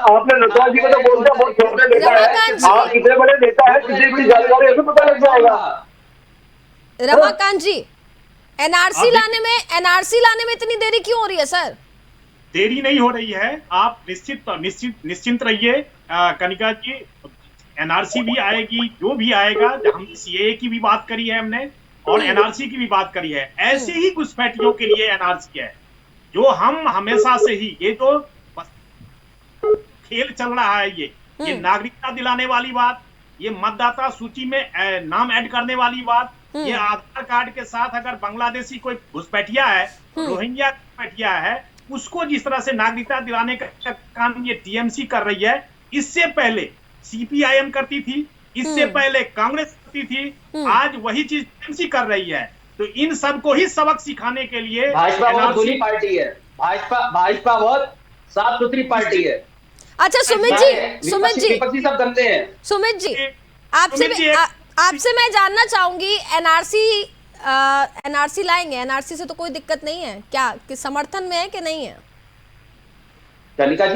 S6: आपने नटराज जी को तो बोलते बहुत छोटे नेता है, आप कितने बड़े नेता है, कितनी बड़ी जानकारी अभी पता लग जाएगा।
S1: रमाकांत जी, एनआरसी लाने में इतनी देरी क्यों हो रही है सर?
S5: देरी नहीं हो रही है, आप निश्चिंत रहिए कनिका जी। एनआरसी भी आएगी, जो भी आएगा। हम सीएए की भी बात करी है हमने और एनआरसी की भी बात करी है। ऐसे ही घुसपैठियों के लिए एनआरसी है, जो हम हमेशा से ही ये जो खेल चल रहा है, ये नागरिकता दिलाने वाली बात, ये मतदाता सूची में नाम ऐड करने वाली बात, ये आधार कार्ड के साथ अगर बांग्लादेशी कोई घुसपैठिया है, रोहिंग्या घुसपैठिया है, उसको जिस तरह से नागरिकता दिलाने का काम ये टीएमसी कर रही है। इससे पहले सीपीआईएम करती थी, इससे पहले कांग्रेस करती थी, आज वही चीज टीएमसी कर रही है। तो इन सबको ही सबक सिखाने के लिए
S4: भाजपा बहुत खुली पार्टी है, भाजपा बहुत साफ सुथरी पार्टी है।
S1: अच्छा सुमित जी
S4: विपक्षी सब गंदे हैं।
S1: सुमित जी, आपसे मैं जानना चाहूंगी, एनआरसी लाएंगे? एनआरसी से तो कोई दिक्कत नहीं है क्या? किस समर्थन में है कि नहीं है?
S4: कनिका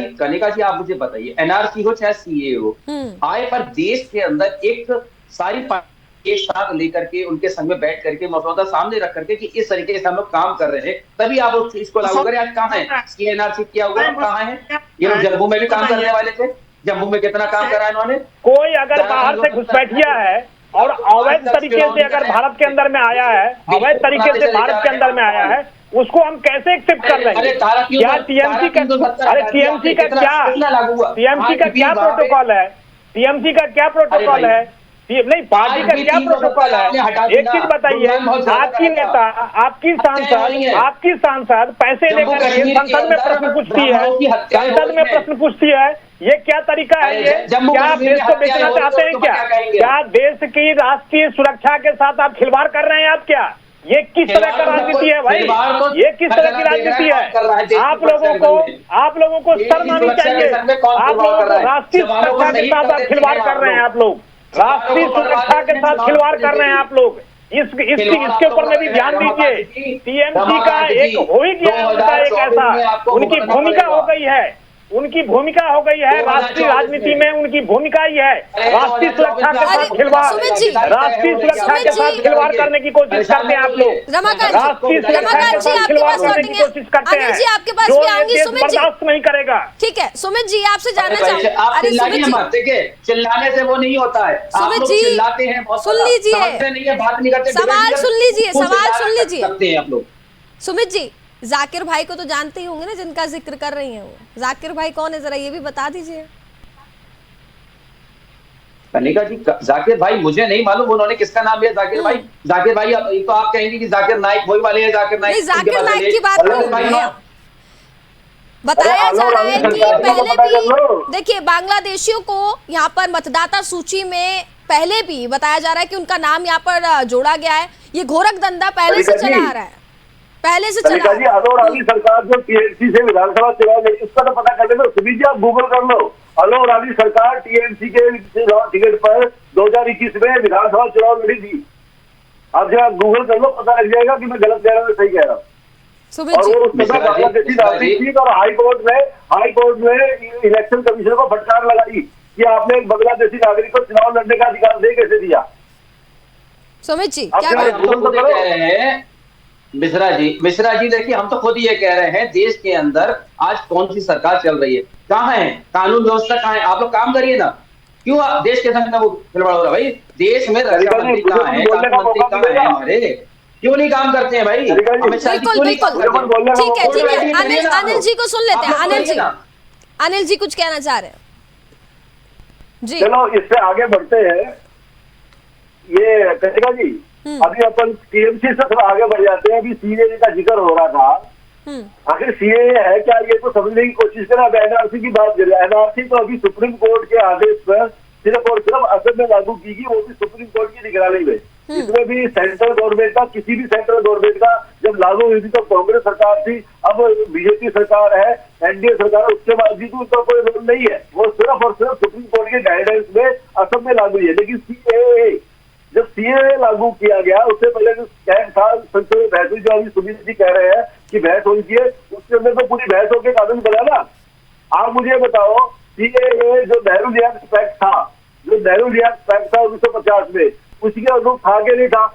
S4: जी आप मुझे बताइए, एनआरसी हो चाहे सीए हो, आए पर देश के अंदर एक सारी पार्टी एक साथ लेकर के उनके संग में बैठ करके मसौदा सामने रख करके कि इस तरीके से हम लोग काम कर रहे हैं, तभी आप उस चीज को लागू करें। आज कहाँ है एनआरसी किया हुआ, कहाँ है? ये लोग जम्मू में भी काम करने वाले थे, जम्मू में कितना काम करा इन्होंने।
S7: कोई अगर बाहर से घुसपैठिया है और अवैध तरीके से अगर भारत के अंदर में आया है, अवैध तरीके से भारत के अंदर में आया है, उसको हम कैसे एक्सेप्ट कर रहे हैं? क्या टीएमसी का क्या प्रोटोकॉल है? टीएमसी का क्या प्रोटोकॉल है? नहीं, पार्टी का क्या प्रोटोकॉल है? एक चीज बताइए, आपकी नेता, आपकी सांसद पैसे लेकर संसद में प्रश्न पूछती है, ये क्या तरीका है? ये क्या आप देश को बेचना चाहते हैं? क्या देश की राष्ट्रीय सुरक्षा के साथ आप खिलवाड़ कर रहे हैं? आप क्या, ये किस तरह का राजनीति है भाई? ये किस तरह की राजनीति है? आप लोगों को शर्म आनी चाहिए। आप लोगों को राष्ट्रीय सुरक्षा के साथ आप खिलवाड़ कर रहे हैं। आप लोग राष्ट्रीय सुरक्षा के साथ खिलवाड़ कर रहे हैं। आप लोग इसके ऊपर में भी ध्यान दीजिए। टीएमसी का एक हो ही गया, उनका एक ऐसा उनकी भूमिका हो गई है, राष्ट्रीय राजनीति में उनकी भूमिका ही है राष्ट्रीय सुरक्षा के साथ खिलवाड़, राष्ट्रीय सुरक्षा के साथ खिलवाड़ करने की कोशिश करते हैं आप लोग। राष्ट्रीय सुरक्षा के साथ खिलवाड़ करने की कोशिश करते हैं, जो देश बर्दाश्त नहीं करेगा।
S1: ठीक है सुमित जी, आपसे जानना चाहूंगी।
S4: चिल्लाने से वो नहीं होता है,
S1: सुमित जी
S4: चिल्लाते हैं,
S1: सुन लीजिए,
S4: बात नहीं करते,
S1: सवाल सुन लीजिए
S4: आप लोग।
S1: सुमित जी, जाकिर भाई को तो जानते ही होंगे ना, जिनका जिक्र कर रही हैं वो। जाकिर भाई कौन है, जरा ये भी बता दीजिए।
S4: कनिका जी, जाकिर भाई मुझे नहीं मालूम उन्होंने किसका नाम लिया। जाकिर भाई तो आप कहेंगे कि जाकिर नाइक वही वाले हैं। जाकिर नाइक
S1: की बात नहीं, बताया जा रहा है कि पहले भी देखिए बांग्लादेशियों को यहाँ पर मतदाता सूची में पहले भी बताया जा रहा है कि उनका नाम यहाँ पर जोड़ा गया है। ये घोरक धंधा पहले से चला आ रहा है, पहले से चला।
S6: आलोक राय सरकार जो टीएमसी से विधानसभा चुनाव लड़ी, उसका तो पता कर लेना। सुमित जी आप गूगल कर लो, आलोक राय सरकार टीएमसी के टिकट पर 2021 में विधानसभा चुनाव लड़ी थी। आप जब गूगल कर लो, पता लग जाएगा कि मैं गलत कह रहा हूँ सही कह रहा हूँ। और वो उस समय बांग्लादेशी नागरिक थी और हाईकोर्ट में इलेक्शन कमीशन को फटकार लगाई कि आपने एक बांग्लादेशी नागरिक को चुनाव लड़ने का अधिकार दे कैसे दिया।
S1: सुमित जी क्या कह
S4: रहे हैं? मिश्रा जी देखिए, हम तो खुद ये कह रहे हैं, देश के अंदर आज कौन सी सरकार चल रही है, कहाँ है कानून व्यवस्था, कहाँ है? आप लोग काम करिए ना, क्यों आप देश के संग में वो खिलवाड़ हो रहा है? भाई देश में रक्षा मंत्री कहाँ है, कानून मंत्री कहाँ है हमारे? क्यों नहीं काम करते हैं भाई? अमित शाह जी
S1: बिल्कुल
S4: क्यों नहीं काम
S1: बिल्कुल
S4: करते हैं?
S1: ठीक है
S4: बोल रहे हैं,
S1: अनिल
S4: आप
S1: अनिल
S4: लोग।
S1: जी को सुन लेते हैं।
S4: आप लोग
S1: अनिल जी,
S4: बोलिए ना।
S1: अनिल जी कुछ कहना चाह रहे हैं जी।
S8: चलो इससे आगे बढ़ते हैं। ये कहेगा जी, अभी अपन टीएमसी से थोड़ा आगे बढ़ जाते हैं। अभी सीएए का जिक्र हो रहा था, आखिर सीएए है क्या, ये तो समझने की कोशिश करें। अब एनआरसी की बात करें, एनआरसी तो अभी सुप्रीम कोर्ट के आदेश पर सिर्फ और सिर्फ असम में लागू की गई, वो भी सुप्रीम कोर्ट की निगरानी में। इसमें भी सेंट्रल गवर्नमेंट का, किसी भी सेंट्रल गवर्नमेंट का जब लागू हुई थी तो कांग्रेस सरकार थी, अब बीजेपी सरकार है, एनडीए सरकार, उसके बाद भी उनका कोई रोल नहीं है। वो सिर्फ और सिर्फ सुप्रीम कोर्ट के गाइडेंस में असम में लागू हुई है। लेकिन सीएए, जब सीएए लागू किया गया उससे पहले जो कैंप था संसद में बहस हुई, जो अभी सुनील जी कह रहे हैं कि बहस होनी चाहिए, उसके अंदर तो पूरी बहस होकर कानून बना ना। आप मुझे बताओ, सीएए जो नेहरू रियाक्ट पैक्ट था, जो नेहरू रियाक्ट पैक्ट था 1950 में, उसके अनुरूप था कि नहीं था?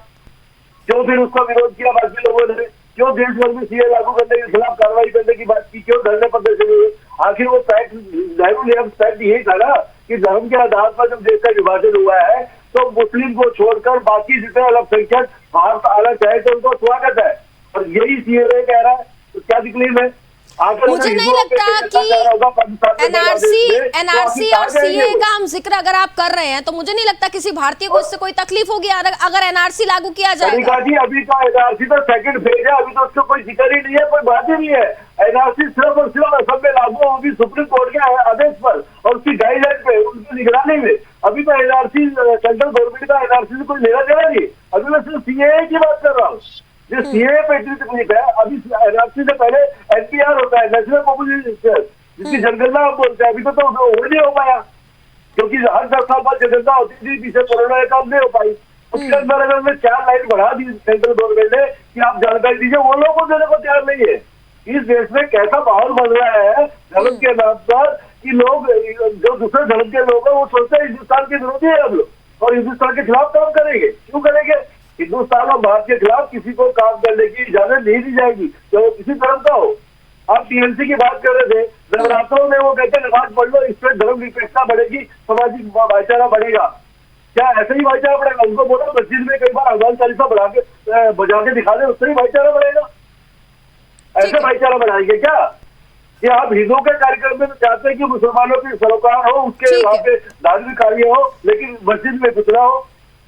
S8: क्यों फिर उसका विरोध किया बाकी लोगों ने? क्यों देश भर में सीए लागू करने के खिलाफ कार्रवाई करने की बात की? क्यों धरने प्रदर्शन हुए? आखिर वो पैक्ट, नेहरू रियाक्ट पैक्ट यही था ना कि धर्म के आधार पर जब देश का विभाजन हुआ है तो मुस्लिम को छोड़कर बाकी जितने अल्पसंख्यक भारत आना चाहे तो उनको स्वागत है। और यही सीएए कह रहा है, तो क्या तकलीफ है?
S1: मुझे नहीं लगता कि एनआरसी और सीए का हम जिक्र अगर आप कर रहे हैं तो मुझे नहीं लगता किसी भारतीय को इससे कोई तकलीफ होगी अगर एनआरसी लागू किया जाएगा।
S8: जी अभी तो एनआरसी तो सेकंड फेज है, अभी तो उसका कोई जिक्र ही नहीं है, कोई बात ही नहीं है। एनआरसी सिर्फ और सिर्फ असम में लागू होगी सुप्रीम कोर्ट के आदेश पर और उसकी गाइडलाइन पे, उनकी निगरानी में। अभी तो एनआरसी सेंट्रल गवर्नमेंट का एनआरसी से कोई लेना देना नहीं। अभी मैं सिर्फ सीएए की बात कर रहा हूँ, जो सीएए पे इतनी तकलीफ है। अभी एनआरसी से पहले एनपीआर होता है, नेशनल पॉपुलेशन रजिस्टर, जिसकी जनगणना हम बोलते हैं। अभी तो वो नहीं हो पाया क्योंकि हर 10 साल बाद जनगणना होती थी, पीछे कोरोना का नहीं हो पाई। उसके अंदर अगर मैं 4 लाइन बढ़ा दी सेंट्रल गवर्नमेंट ने कि आप जानकारी दीजिए, वो लोगों को देने को तैयार नहीं है। इस देश में कैसा माहौल बन रहा है धर्म के नाम पर कि लोग, जो दूसरे धर्म के लोग हैं, वो सोचते हैं हिंदुस्तान के विरोधी है हम लोग और हिंदुस्तान के खिलाफ काम करेंगे। क्यों करेंगे? हिंदुस्तान और भारत के खिलाफ किसी को काम करने की इजाजत नहीं दी जाएगी, चाहे वो किसी धर्म का हो। आप टीएमसी की बात कर रहे थे, नवरात्रों में वो कहते हैं नमाज पढ़ लो, इससे धर्म निरपेक्षता बढ़ेगी, सामाजिक भाईचारा बढ़ेगा। क्या ऐसे ही भाईचारा बढ़ेगा? उनको बोलो मस्जिद में कई बार हनुमान चालीसा बजा के दिखा दे, उससे ही भाईचारा बढ़ेगा। ऐसे भाईचारा बनाएंगे क्या? कि आप हिंदुओं के कार्यक्रम में चाहते हैं कि मुसलमानों की सरोकार हो, उसके वहाँ पे धार्मिक कार्य हो, लेकिन मस्जिद में कुछ ना हो।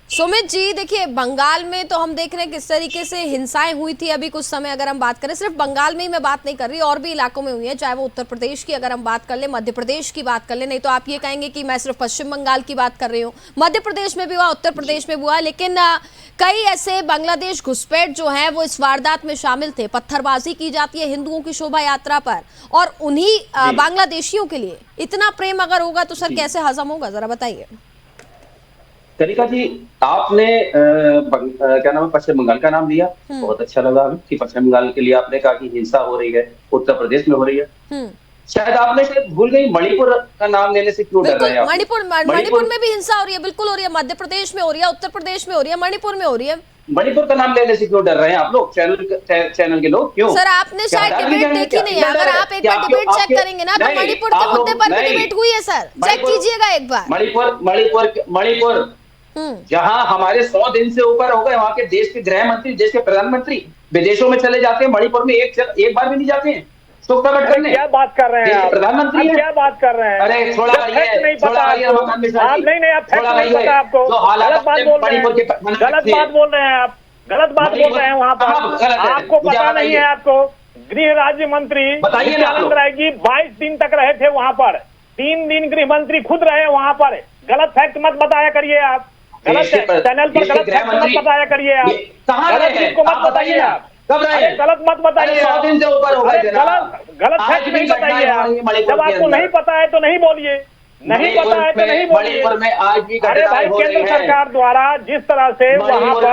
S1: सुमित जी देखिए, बंगाल में तो हम देख रहे हैं किस तरीके से हिंसाएं हुई थी अभी कुछ समय। अगर हम बात करें, सिर्फ बंगाल में ही मैं बात नहीं कर रही, और भी इलाकों में हुई है, चाहे वो उत्तर प्रदेश की अगर हम बात कर ले, मध्य प्रदेश की बात कर ले। नहीं तो आप ये कहेंगे कि मैं सिर्फ पश्चिम बंगाल की बात कर रही हूँ। मध्य प्रदेश में भी हुआ, उत्तर प्रदेश में भी हुआ, लेकिन कई ऐसे बांग्लादेश घुसपैठ जो है वो इस वारदात में शामिल थे। पत्थरबाजी की जाती है हिंदुओं की शोभा यात्रा पर, और उन्हीं बांग्लादेशियों के लिए इतना प्रेम अगर होगा तो सर कैसे हजम होगा, जरा बताइए।
S4: कनिका जी, आपने क्या नाम है, पश्चिम बंगाल का नाम लिया, बहुत अच्छा लगा हमें कि पश्चिम बंगाल के लिए आपने कहा कि हिंसा हो रही है, उत्तर प्रदेश में हो रही है। शायद आपने शायद भूल गई मणिपुर का नाम लेने से क्यों डर रहे हैं?
S1: मणिपुर में भी हिंसा हो रही है, बिल्कुल हो रही है। मध्य प्रदेश में हो रही है, उत्तर प्रदेश में हो रही है, मणिपुर में हो रही है।
S4: मणिपुर का नाम लेने से क्यों डर रहे हैं आप लोग, चैनल के लोग? क्यों
S1: सर? आपने शायद डिबेट देखी नहीं है। अगर आप एक बार डिबेट चेक करेंगे ना तो मणिपुर के मुद्दे पर भी डिबेट हुई है सर, चेक कीजिएगा एक बार।
S4: मणिपुर जहां हमारे 100 दिन से ऊपर हो गए, वहां के देश के गृह मंत्री, देश के प्रधानमंत्री विदेशों में चले जाते हैं, मणिपुर में एक बार भी नहीं जाते हैं शोक प्रकट करने।
S7: क्या बात कर रहे हैं
S4: प्रधानमंत्री?
S7: क्या बात कर रहे हैं?
S4: अरे थोड़ा
S7: नहीं पता आपको, नहीं आप फैक्ट नहीं पता आपको, गलत बात बोल रहे हैं आप, गलत बात बोल रहे हैं वहाँ पर। आपको पता नहीं है? आपको गृह राज्य मंत्री नित्यानंद राय जी 22 दिन तक रहे थे वहाँ पर, 3 दिन गृह मंत्री खुद रहे वहाँ पर। गलत फैक्ट मत बताया करिए आप, गलत चैनल पर गलत फैक्ट मत बताया करिए आप, गलत चीज को मत बताइए आप, गलत मत बताइए, गलत फैक्ट नहीं बताइए आप। जब आपको नहीं पता है तो नहीं बोलिए, नहीं पता है तो नहीं बोलिए। अरे भाई, केंद्र सरकार द्वारा जिस तरह से वहाँ पर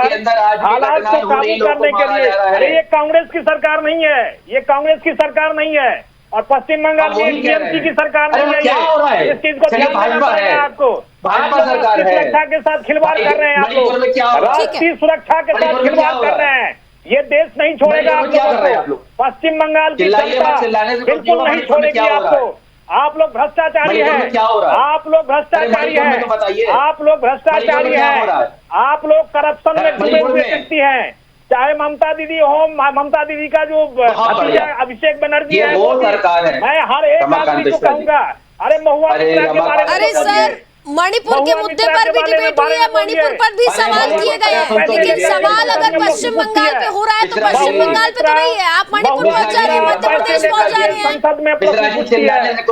S7: हालात को काबू करने के लिए, अरे ये कांग्रेस की सरकार नहीं है, ये कांग्रेस की सरकार नहीं है, और पश्चिम बंगाल की टीएमसी की सरकार नहीं है। इस चीज को ध्यान देना पड़ेगा आपको। आप राष्ट्रीय सुरक्षा के साथ खिलवाड़ कर रहे हैं, आप लोग राष्ट्रीय सुरक्षा के साथ खिलवाड़ कर रहे हैं। ये देश नहीं छोड़ेगा आप लोगों को, पश्चिम बंगाल की जनता बिल्कुल नहीं छोड़ेगी आपको। आप लोग भ्रष्टाचारी हैं, आप लोग भ्रष्टाचारी हैं, आप लोग भ्रष्टाचारी हैं, आप लोग करप्शन में डूबे हुए व्यक्ति हैं। चाहे ममता दीदी हो, ममता दीदी का जो भतीजा अभिषेक बनर्जी है,
S4: वो सरकार है।
S7: मैं हर एक आदमी को कहूंगा, अरे महुआ मित्रा के बारे में,
S1: अरे सर मणिपुर के मुद्दे पर भी डिबेट हुई है, मणिपुर पर भी सवाल किए गए हैं, लेकिन सवाल अगर पश्चिम बंगाल पे हो रहा है तो पश्चिम बंगाल पे तो नहीं है, आप मणिपुर पहुंच जा रहे हैं, मध्य प्रदेश पहुंच जा रहे हैं।
S7: संसद में
S4: कुछ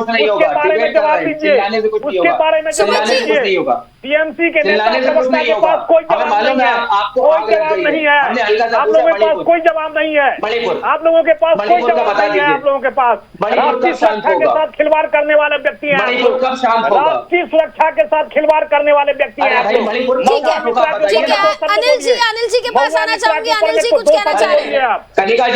S4: नहीं होगा,
S7: उसके बारे में जवाब दीजिए, उसके बारे में जवाब दीजिए। टीएमसी के नेता प्रवक्ता के पास कोई जवाब नहीं है, कोई जवाब नहीं है, आप लोगों के पास कोई जवाब नहीं है, आप लोगों के पास कोई जवाब नहीं है, आप लोगों के पास राष्ट्रीय सुरक्षा के साथ खिलवाड़ करने वाले व्यक्ति हैं, राष्ट्रीय सुरक्षा के साथ खिलवाड़ करने वाले व्यक्ति हैं।
S1: ठीक है, अनिल जी के पास आना चाहूंगी, अनिल जी कुछ कहना चाह रहे हैं।
S4: कनिका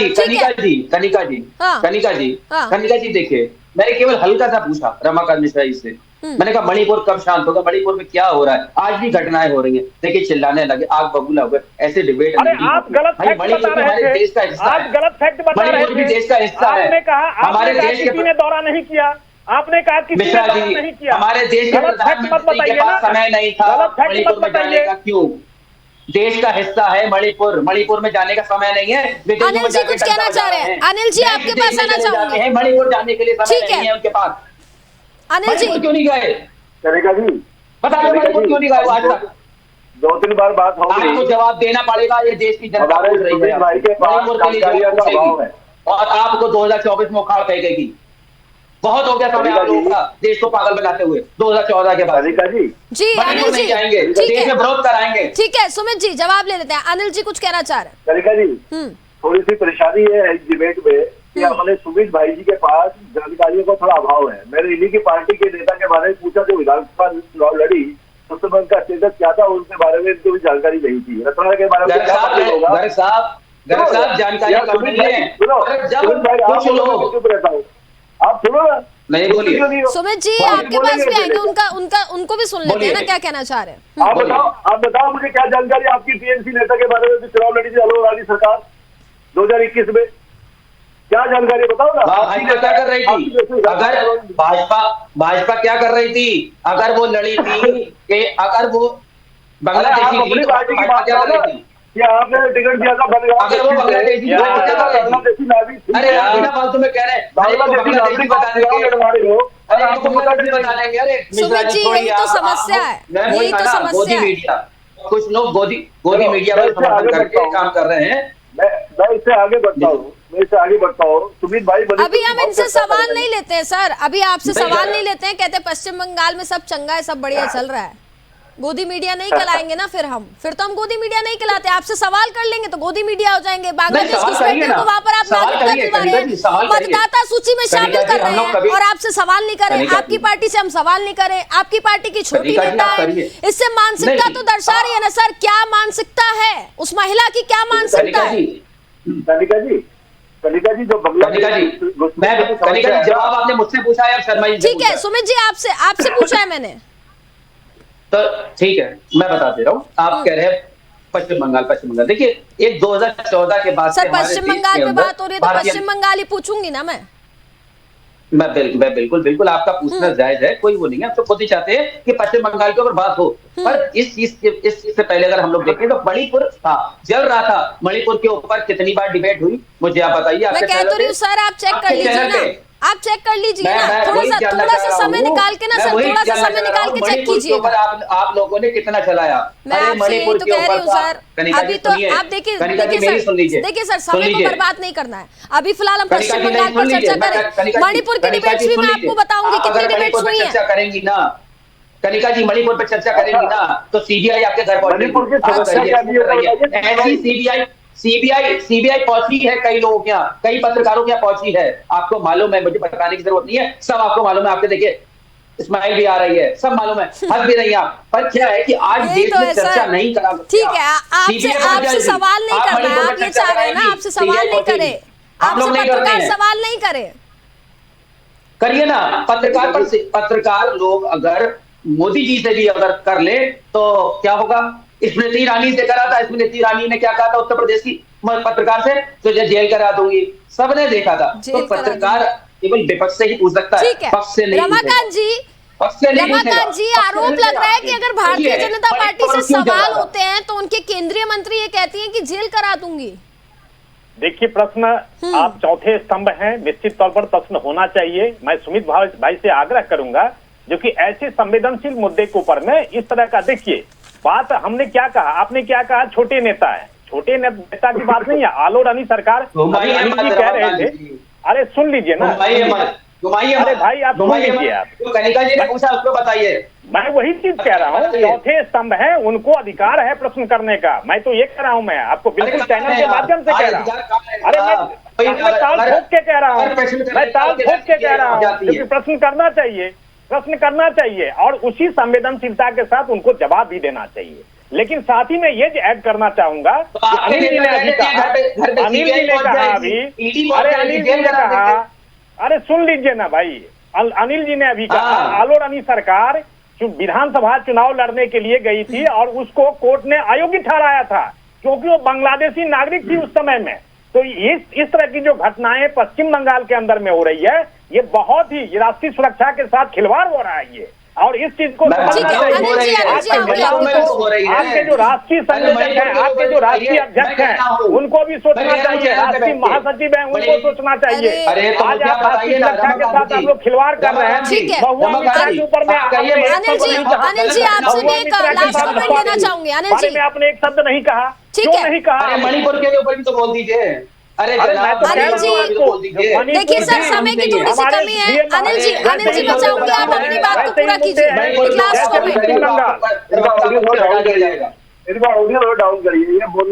S4: जी देखिए, मैंने केवल हल्का सा पूछा रमाकांत मिश्रा जी से, मैंने कहा मणिपुर कब शांत होगा, मणिपुर में क्या हो रहा है, आज भी घटनाएं हो रही हैं, देखिए चिल्लाने लगे, आग बबूला हुए, ऐसे डिबेट।
S7: अरे आप गलत फैक्ट बता रहे थे, आप गलत फैक्ट बता रहे थे,
S4: देश का हिस्सा है,
S7: आपने कहा
S4: हमारे देश
S7: किसी ने दौरा नहीं किया, आपने कहा किसी ने दौरा नहीं किया,
S4: हमारे देश के प्रधानमंत्री के पास समय नहीं था मणिपुर में जाने का, क्यों? देश का हिस्सा है मणिपुर, मणिपुर में जाने का समय नहीं है।
S1: अनिल जी कुछ कहना चाह रहे हैं, अनिल जी आपके पास आना चाहूंगी,
S4: मणिपुर जाने के लिए समय नहीं है उनके पास।
S1: अनिल जी
S4: क्यों नहीं गए?
S8: करेगा जी,
S4: बता दो मणिपुर क्यों नहीं गए आज तक?
S8: 2-3 बार बात हो गई,
S4: आपको जवाब देना पड़ेगा, ये देश की जनता पूछ रही है मणिपुर के लिए, और आपको 2024 में उखाड़ फेंकेगी। बहुत हो गया समय आप लोगों का देश को पागल बनाते हुए 2014 के बाद।
S1: जी अनिल जी
S4: जाएंगे, देश में विरोध कराएंगे।
S1: ठीक है सुमित जी जवाब ले लेते हैं, अनिल जी कुछ कहना चाह रहे हैं।
S8: कनिका जी, थोड़ी सी परेशानी है इस डिबेट में कि हमारे सुमित भाई जी के पास जानकारियों का थोड़ा अभाव है। मैंने इन्हीं की पार्टी के नेता के बारे में पूछा, जो विधानसभा चुनाव लड़ी उस समय उनका स्टेटस क्या था, उनके बारे में इनको भी जानकारी नहीं थी। रत्ना के बारे में
S4: जानकारी कम नहीं है, कुछ लोग
S8: चुप रहता हूँ, आप सुनो ना,
S4: नहीं बोलिए।
S1: सुमित जी आपके पास भी आएंगे, उनको भी सुन लेते हैं ना क्या कहना चाह रहे हैं।
S8: आप बताओ मुझे क्या जानकारी आपकी टीएमसी नेता के बारे में, चुनाव लड़ी थी अलोक वाली सरकार 2021 में, क्या जानकारी बताओ ना।
S4: भाजपा क्या कर रही थी? अगर भाजपा क्या कर रही थी अगर वो लड़ी थी, कि अगर वो बांग्लादेशी
S8: अपनी पार्टी की बात कर रही थी क्या आपने टिकट दिया था?
S4: अगर वो बांग्लादेशी नागरिक, अरे यार बिना फालतू में कह रहे हैं बांग्लादेशी बता देंगे। अरे
S1: सुमित जी यही तो समस्या है, यही तो समस्या है।
S4: कुछ लोग गोदी मीडिया पर समर्थन करके काम कर रहे हैं।
S8: मैं इससे आगे बढ़ता हूँ, सुमित भाई
S1: अभी हम इनसे सवाल नहीं लेते हैं सर, अभी आपसे सवाल नहीं लेते हैं, कहते पश्चिम बंगाल में सब चंगा है, सब बढ़िया चल रहा है, गोदी मीडिया नहीं कहलाएंगे ना, फिर तो हम गोदी मीडिया नहीं कहलाते, आपसे सवाल कर लेंगे तो गोदी मीडिया हो जाएंगे। बांग्लादेश घुसपैठियों को वहां पर आप नागरिकता दिलवा रहे हैं, मतदाता सूची में शामिल कर रहे हैं और आपसे सवाल नहीं कर रहे, आपकी पार्टी से हम सवाल नहीं करें, आपकी पार्टी की छोटी नेता है, इससे मानसिकता तो दर्शा रही है ना सर, क्या मानसिकता है उस महिला की, क्या मानसिकता है?
S8: कनिका जी जो
S4: जवाब आपने मुझसे पूछा है, शर्मा जी
S1: ठीक है सुमित जी आपसे पूछा है मैंने,
S4: तो ठीक है मैं बता दे रहा हूँ। आप कह रहे हैं पश्चिम बंगाल, देखिए एक 2014 के बाद
S1: सर पश्चिम बंगाल पे बात हो रही है तो पश्चिम बंगाल ही पूछूंगी ना मैं
S4: बिल्कुल आपका पूछना जायज है, कोई वो नहीं है, आप तो खुद ही चाहते हैं कि पश्चिम बंगाल के ऊपर बात हो, पर इस चीज से पहले अगर हम लोग देखें तो मणिपुर जल रहा था, मणिपुर के ऊपर कितनी बार डिबेट हुई मुझे आप बताइए।
S1: मैं कह तो रही हूँ सर आप चेक कर लीजिए ना, आप चेक कर लीजिए ना, थोड़ा सा समय निकाल के ना सर, थोड़ा सा समय निकाल के चेक कीजिए।
S4: आप लोगों ने कितना चलाया?
S1: मैं आपसे यही तो कह रही हूँ सर, अभी तो आप देखिए सर समय को बर्बाद नहीं करना है, अभी फिलहाल हम पश्चिम बंगाल पर चर्चा करें, मणिपुर की डिबेट्स भी मैं आपको बताऊंगी कितनी डिबेट्स हुई है।
S4: करेंगी ना कनिका जी, मणिपुर पर चर्चा करेंगी ना, तो सीबीआई आपके घर पहुंचेगी, ऐसी सीबीआई पहुंची है कई लोगों के यहाँ, कई पत्रकारों के यहाँ पहुंची है, आपको मालूम है, मुझे बताने की जरूरत नहीं है, सब आपको मालूम है। आपके देखिए स्माइल भी आ रही है, सब मालूम है, हंस भी रही है आप, पर क्या है कि आज देश में चर्चा नहीं करा।
S1: ठीक है, आपसे सवाल नहीं करना है, आप ये चाह रहे हैं ना, आपसे सवाल नहीं करे, आपसे पत्रकार सवाल नहीं करे,
S4: करिए ना। पत्रकार लोग अगर मोदी जी से भी अगर कर ले तो क्या होगा? स्मृति ईरानी से करा था, स्मृति ईरानी ने क्या कहा था उत्तर प्रदेश की पत्रकार से, तो जेल करा दूंगी, सबने देखा था। तो पत्रकार केवल विपक्ष से ही पूछ सकता है, पक्ष से नहीं।
S1: रमाकांत जी रमाकांत जी, आरोप लग रहा है कि अगर भारतीय जनता पार्टी से सवाल होते हैं तो उनके केंद्रीय मंत्री ये कहती हैं कि जेल करा दूंगी।
S7: देखिए, प्रश्न आप चौथे स्तंभ हैं, निश्चित तौर पर प्रश्न होना चाहिए। मैं सुमित भाई से आग्रह करूंगा, जो कि ऐसे संवेदनशील मुद्दे के ऊपर में इस तरह का, देखिए बात हमने क्या कहा, आपने क्या कहा, छोटे नेता है, छोटे नेता की बात नहीं है। आलो रानी सरकार अनिल जी कह रहे थे, अरे सुन लीजिए ना, अरे भाई आप सुन लीजिए, आप
S4: कनिका जी ने पूछा उसको बताइए।
S7: मैं वही चीज कह रहा हूँ, चौथे स्तंभ है, उनको अधिकार है प्रश्न करने का। मैं तो ये कह रहा हूँ, मैं आपको बिल्कुल चैनल के माध्यम से कह रहा हूँ। अरे मैं ताल ठोक के कह रहा हूँ, मैं ताल ठोक के कह रहा हूँ, क्योंकि प्रश्न करना चाहिए, प्रश्न करना चाहिए और उसी संवेदनशीलता के साथ उनको जवाब भी देना चाहिए। लेकिन साथ ही में ये ऐड करना चाहूंगा, अनिल जी ने अभी कहा, अनिल जी ने कहा अभी, अरे अनिल जी ने कहा, अरे सुन लीजिए ना भाई, अनिल जी ने अभी कहा आलो रानी सरकार विधानसभा चुनाव लड़ने के लिए गई थी और उसको कोर्ट ने अयोग्य ठहराया था क्योंकि वो बांग्लादेशी नागरिक थी उस समय में। तो इस तरह की जो घटनाएं पश्चिम बंगाल के अंदर में हो रही है, ये बहुत ही राष्ट्रीय सुरक्षा के साथ खिलवाड़ हो रहा है ये, और इस चीज को
S1: आपके
S7: जो राष्ट्रीय संयोजक हैं, आपके जो राष्ट्रीय अध्यक्ष हैं, उनको भी सोचना चाहिए, राष्ट्रीय महासचिव हैं, उनको सोचना चाहिए। आज आप राष्ट्रीय सुरक्षा के साथ आप लोग खिलवाड़ कर रहे हैं।
S1: ठीक है
S7: के ऊपर में
S1: अनिल जी आपसे भी एक लास्ट कमेंट लेना चाहूंगे। अनिल जी,
S7: आपने एक शब्द नहीं कहा, क्यों नहीं कहा?
S4: मणिपुर के ऊपर भी तो बोल दीजिए।
S1: अनिल जी, देखिए सर, समय की थोड़ी सी कमी है। अनिल जी मैं चाहूंगी आप अपनी बात को पूरा कीजिए। एक लास्ट कमेंट।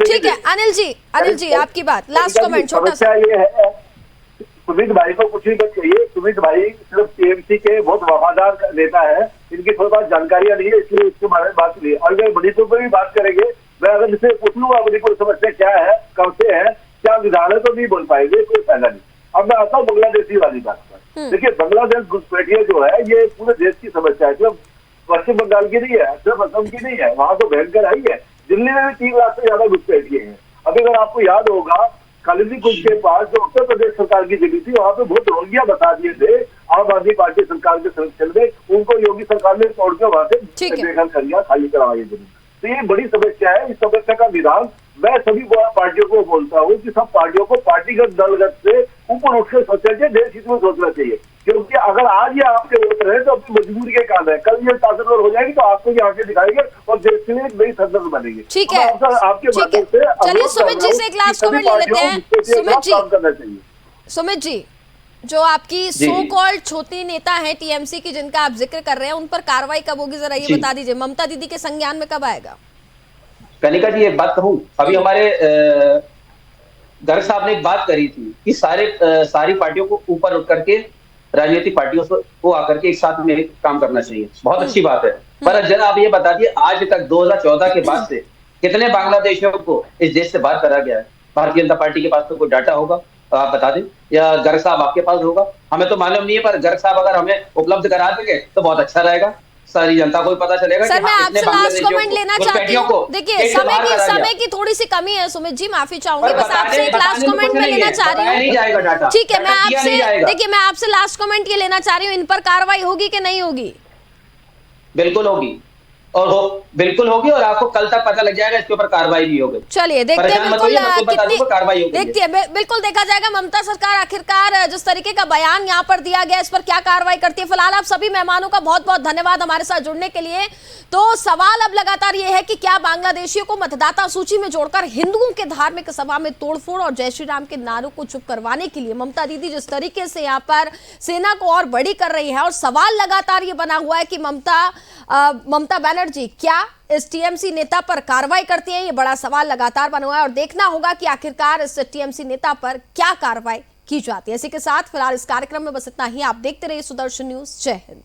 S1: ठीक है अनिल जी आपकी बात, लास्ट कमेंट छोटा सा।
S8: ये है, सुमित भाई को कुछ नहीं चाहिए। सुमित भाई सिर्फ टीएमसी के बहुत वफादार नेता है, इनकी थोड़ी बहुत जानकारियां नहीं है, इसलिए इसके बारे में बात नहीं है। और अगर मणिपुर पर भी बात करेंगे, मैं अगर इसे पूछ लूंगा मणिपुर समस्या क्या है, कब से है, क्या विधान है, तो नहीं बोल पाएंगे, कोई फायदा नहीं। अब मैं आता हूँ बांग्लादेशी वाली बात पर। देखिए, बांग्लादेश घुसपैठिया जो है, ये पूरे देश की समस्या है, सिर्फ पश्चिम बंगाल की नहीं है, सिर्फ असम की नहीं है, वहां तो भयंकर आई है। दिल्ली में भी 3 लाख से ज्यादा घुसपैठिए हैं। अभी अगर आपको याद होगा, कालिंदी कुंज के पास जो उत्तर प्रदेश सरकार की जगह थी, वहां पे बहुत रोगिया बता दिए थे आम आदमी पार्टी सरकार के संरक्षण में, उनको योगी सरकार ने तोड़ के वहां से बेघर कर दिया, खाली करवाई जमीन। तो ये बड़ी समस्या है। इस समस्या का निदान मैं सभी पार्टियों को बोलता हूँ कि सब पार्टियों को पार्टीगत दलगत से ऊपर उठ के सोचना चाहिए, देश हित में सोचना चाहिए। क्योंकि अगर आज ये आपके वोट रहे तो अपनी मजबूरी के कारण है, कल ये ताकतवर हो जाएगी तो आपको ये आगे दिखाएंगे और देश के लिए एक नई सरदर्द बनेगी।
S1: ठीक है,
S8: आपके माध्यम से
S1: चलिए सुमित जी से एक लास्ट कमेंट ले लेते हैं। सुमित जी, जो आपकी सो कॉल्ड छोटी नेता है टीएमसी की, जिनका आप जिक्र कर रहे हैं, उन पर कार्रवाई कब होगी, जरा ये बता दीजिए। ममता दीदी के संज्ञान में कब आएगा?
S4: कनिका जी एक बात कहूं, अभी हमारे गर्ग साहब ने एक बात करी थी कि सारी पार्टियों को ऊपर उठ करके राजनीतिक पार्टियों को आकर के एक साथ में काम करना चाहिए। बहुत अच्छी बात है, पर जरा आप ये बता दिए, आज तक 2014 के बाद से कितने बांग्लादेशियों को इस देश से बाहर करा गया है? भारतीय जनता पार्टी के पास तो कोई डाटा होगा, आप बता दें, या गर्ग साहब आपके पास होगा? हमें तो मालूम नहीं है, पर गर्ग साहब अगर हमें उपलब्ध करा देंगे तो बहुत अच्छा रहेगा, सारी जनता को भी पता चलेगा।
S1: सर, मैं आपसे लास्ट कमेंट लेना चाहती हूँ। देखिए, समय की थोड़ी सी कमी है सुमित जी, माफी चाहूंगी, बस आपसे एक लास्ट कमेंट मैं लेना चाह रही हूँ। ठीक है, मैं आपसे, देखिए मैं आपसे लास्ट कमेंट ये लेना चाह रही हूँ, इन पर कार्रवाई होगी कि नहीं होगी?
S4: बिल्कुल होगी, और बिल्कुल होगी, और आपको कल तक पता लग जाएगा इसके ऊपर कार्रवाई भी होगी।
S1: चलिए देखते हैं, बिल्कुल देखा जाएगा ममता सरकार आखिरकार जिस तरीके का बयान यहाँ पर दिया गया, इस पर क्या कार्रवाई करती है। फिलहाल आप सभी मेहमानों का बहुत बहुत धन्यवाद हमारे साथ जुड़ने के लिए। तो सवाल अब लगातार ये है कि क्या बांग्लादेशियों को मतदाता सूची में जोड़कर हिंदुओं के धार्मिक सभा में तोड़फोड़ और जय श्री राम के नारों को चुप करवाने के लिए ममता दीदी जिस तरीके से यहाँ पर सेना को और बड़ी कर रही है, और सवाल लगातार ये बना हुआ है कि ममता बनर्जी क्या इस टीएमसी नेता पर कार्रवाई करती है, ये बड़ा सवाल लगातार बना हुआ है, और देखना होगा कि आखिरकार इस टीएमसी नेता पर क्या कार्रवाई की जाती है। इसी के साथ फिलहाल इस कार्यक्रम में बस इतना ही। आप देखते रहिए सुदर्शन न्यूज। जय हिंद।